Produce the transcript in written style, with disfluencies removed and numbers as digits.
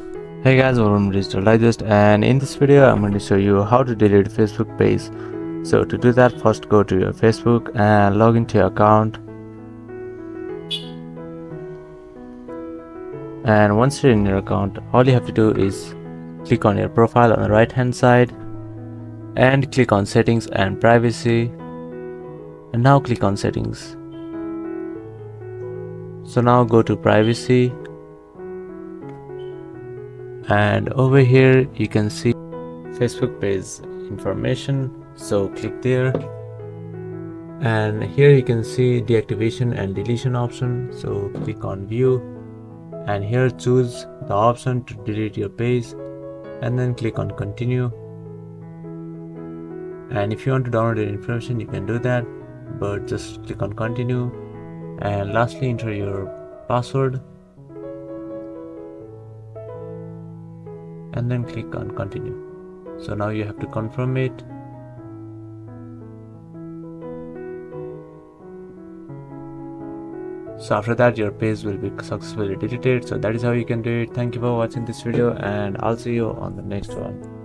Hey guys, welcome to Digital Digest, and in this video I'm going to show you how to delete Facebook page. So to do that, first go to your Facebook and log into your account. And once you're in your account, all you have to do is click on your profile on the right hand side and click on settings and privacy, and now click on settings. So now go to privacy, and over here you can see Facebook page information, so click there, and here you can see deactivation and deletion option, so click on view, and here choose the option to delete your page, and then click on continue. And if you want to download the information, you can do that, but just click on continue, and lastly enter your password and then click on continue. So now you have to confirm it. So after that your page will be successfully deleted. So that is how you can do it. Thank you for watching this video, and I'll see you on the next one.